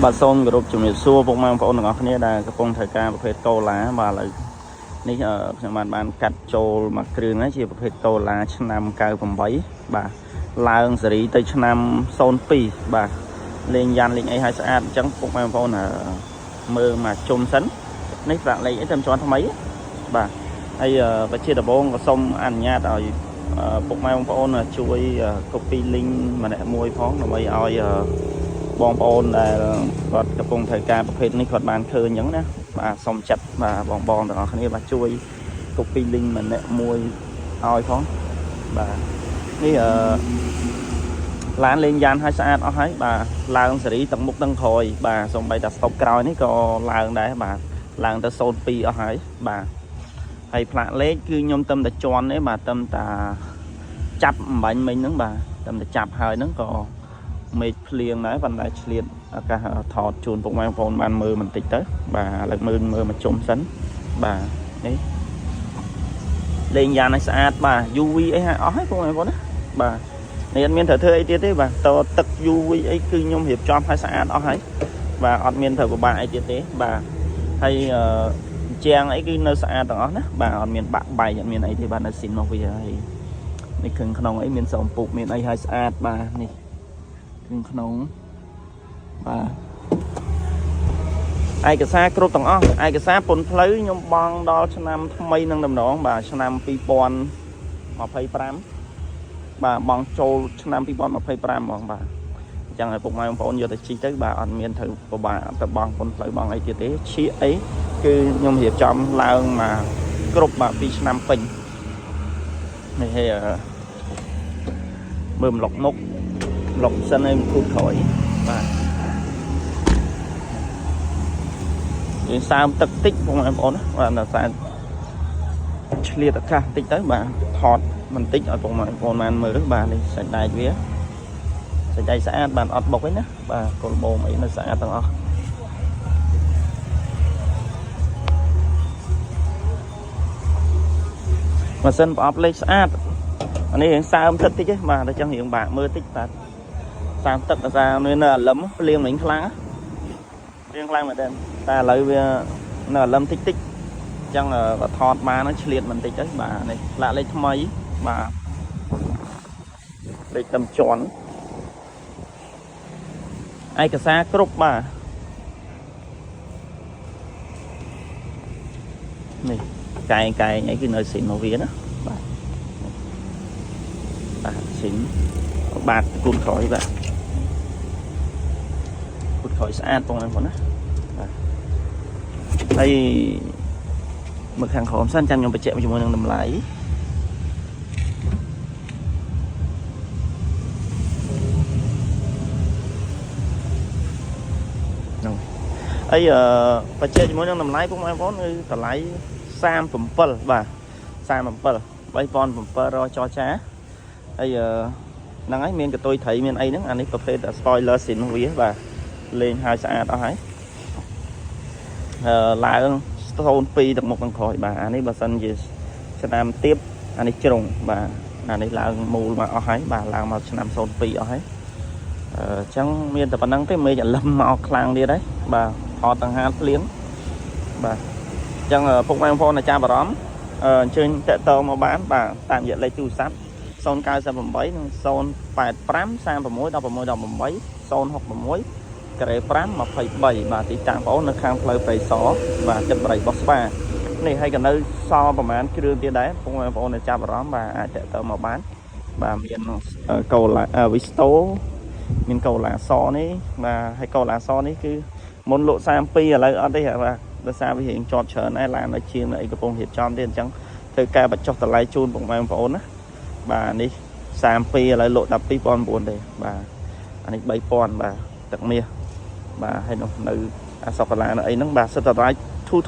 bà son group chủ nghĩa xua vùng mang phone ngọc này là cái phong thời caประเภท câu lá và lại ní ở bạn cắt trâu mặc trường ấy chỉ ประเภท câu lá năm cao phẩm bấy bà là xử lý tới năm son pi bà lên gian lên ấy hai sát trắng vùng mang phone là mơ mà trôm sấn ní dạng lấy thêm cho thằng mấy bà hay và chia đập bông và xong ăn nha rồi vùng mang phone là chui copy link mà lại mua phóng rồi mấy oi bong bồn là vật cái vùng thời caประเภท นี้ គាត់ បាន ឃើញ អញ្ចឹង ណា បាទ សុំ ចិត្ត បាទ បង ទាំង អស់ គ្នា បាទ ជួយ copy link ម្នាក់ មួយ ឲ្យ ផង បាទ នេះ ឡាន លេង យ៉ាន ឲ្យ ស្អាត អស់ ហើយ បាទ ឡើង សេរី ទាំង មុខ ទាំង ក្រោយ បាទ សូម្បី តែ stop ក្រោយ នេះ ក៏ ឡើង ដែរ បាទ ឡើង ទៅ 02 អស់ ហើយ បាទ ហើយ ផ្លាក លេខ គឺ ខ្ញុំ ទឹម តែ ជន់ ទេ បាទ ទឹម តា ចាប់ អំបញ្ញ មិញ ហ្នឹង បាទ ទឹម តែ ចាប់ ហើយ ហ្នឹង ក៏ មេឃភ្លៀងដែរប៉ុន្តែឆ្លៀតអាកាសថតជូនពុកម៉ែបងប្អូនបានមើលបន្តិចទៅបាទឥឡូវមើលមកជុំសិនបាទនេះលេងយ៉ាងនេះស្អាតបាទ UV អីអស់ហើយពុកម៉ែបងប្អូនណាបាទនេះអត់មានត្រូវធ្វើអីទៀតទេបាទតទឹក UV អីគឺខ្ញុំរៀបចំឲ្យស្អាតអស់ហើយបាទអត់មានត្រូវពិបាកអីទៀតទេបាទហើយជាងអីគឺនៅស្អាតទាំងអស់ណាបាទអត់មានបាក់បែកអត់មានអីទេបាទនៅស៊ីនមកវាហើយនេះគ្រឿងក្នុងអីមានស្រោមពុកមានអីឲ្យស្អាតបាទនេះក្នុងបាទឯកសារគ្រប់ទាំងអស់ឯកសារពន្ធផ្លូវខ្ញុំបង់ដល់ឆ្នាំថ្មីនឹងដំណងបាទឆ្នាំ2025បាទបង់ចូលឆ្នាំ2025ហ្មងបាទអញ្ចឹងឲ្យពុកម៉ែបងប្អូនយកទៅជីកទៅបាទអត់មានត្រូវពិបាកទៅបង់ពន្ធផ្លូវបង់អីទៀតទេឈៀកអីគឺខ្ញុំរៀបចំឡើងមកគ្រប់បាទ2ឆ្នាំពេញនេះហើយមើលម្លុកមុខលុកសិនឲ្យគូក្រោយបាទយើងសើមទឹកតិចបងប្អូនណាបាទដល់តែឆ្លៀតអាកាសតិចទៅបាទថតបន្តិចឲ្យបងប្អូនបានមើលបាទនេះសាច់ដែកវាសាច់ដែកស្អាតបាទអត់បុកទេណាបាទគល់បូមអីនៅស្អាតទាំងអស់ម៉ាស៊ីនប្រអប់លេខស្អាតអានេះរៀងសើមទឹកតិចទេបាទតែចឹងរៀងបាក់មើលតិចបាទតាមទឹកអាសានៅអាលឹមភ្លៀងមិញខ្លាំងរៀងខ្លាំងមែនទេតែឥឡូវវានៅអាលឹមតិចអញ្ចឹងក៏ថតបានឆ្លៀតបន្តិចទៅបាទនេះលាក់លេខថ្មីបាទលេខតំជន់ឯកសារគ្រប់បាទនេះកែងអីគឺនៅស៊ីនមកវាណាបាទស៊ីនបាទគូនក្រោយបាទគូនក្រោយស្អាតបងប្អូនណាបាទហើយមើលខាងក្រោមសិនចាំខ្ញុំបញ្ជាក់ជាមួយនឹងតម្លៃហ្នឹងហើយបញ្ជាក់ជាមួយនឹងតម្លៃបងប្អូនគឺតម្លៃ37បាទ37,700ចរចាហើយហ្នឹងហើយមានកតុយត្រីមានអីហ្នឹងអានេះប្រភេទ spoiler ស៊ីនវាបាទលេងហើយស្អាតអស់ហើយឡើង02ទឹកមុខទាំងក្រោយបាទអានេះបើសិនជាឆ្នាំទៀបអានេះជ្រុងបាទអានេះឡើងមូលមកអស់ហើយបាទឡើងមកឆ្នាំ02អស់ហើយអញ្ចឹងមានតែប៉ុណ្្នឹងទេមេឃអាលឹមមកខ្លាំងទៀតហើយបាទថតទាំងហាលភ្លៀងបាទអញ្ចឹងពុកម៉ែបងប្អូនអាចារ្យបារម្ភអញ្ជើញតាក់ទងមកបានបាទតាមរយៈលេខទូរស័ព្ទ098និង085 36 16 18 066 ក្រេ5 23បាទទីតាំងបងប្អូននៅខាងផ្លូវព្រៃសរបាទចិត្តបរិយបោះស្វានេះហើយក៏នៅសល់ប្រហែលគ្រឿងទៀតដែរបងប្អូនចាប់អារម្មណ៍បាទអាចតាក់ទងមកបានបាទមានកូឡាវីស្តូមានកូឡាសនេះបាទហើយកូឡាសនេះគឺមុនលក់32ឥឡូវអត់ទេបាទដោយសារវារៀងជាប់ច្រើនហើយឡាននៅជាងអីកំពុងរៀបចំទៀតអញ្ចឹងធ្វើការបញ្ចុះតម្លៃជូនបងប្អូនណាបាទនេះ32ឥឡូវលក់12,900ទេបាទអានេះ3,000បាទទឹកមាសបាទហើយនោះនៅអាសកឡានៅអីហ្នឹងបាទសិតតរាយ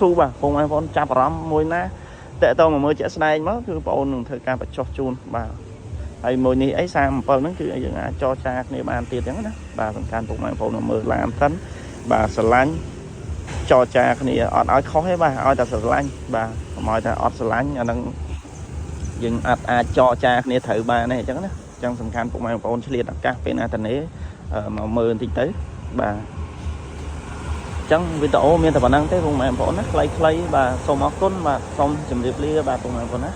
ធូបាទបងប្អូនចាប់អារម្មណ៍មួយណាតេតតមកមើលជាក់ស្ដែងមកគឺបងប្អូននឹងធ្វើការបញ្ចុះជូនបាទហើយមួយនេះអី37ហ្នឹងគឺយើងអាចចរចាគ្នាបានទៀតអញ្ចឹងណាបាទសំខាន់បងប្អូនមើលឡានសិនបាទស្រឡាញ់ចរចាគ្នាអត់ឲ្យខុសទេបាទឲ្យតែស្រឡាញ់បាទកុំឲ្យតែអត់ស្រឡាញ់អាហ្នឹងយើងអាចចរចាគ្នាត្រូវបានទេអញ្ចឹងណាអញ្ចឹងសំខាន់ពុកម៉ែបងប្អូនឆ្លៀតឱកាសពេលណាតនេមកមើលបន្តិចទៅបាទ chẳng video miền tập bản năng thế vùng mẹ bọn nó clay clay và xong áo côn và xong chấm điệp lia và vùng mẹ bọn nó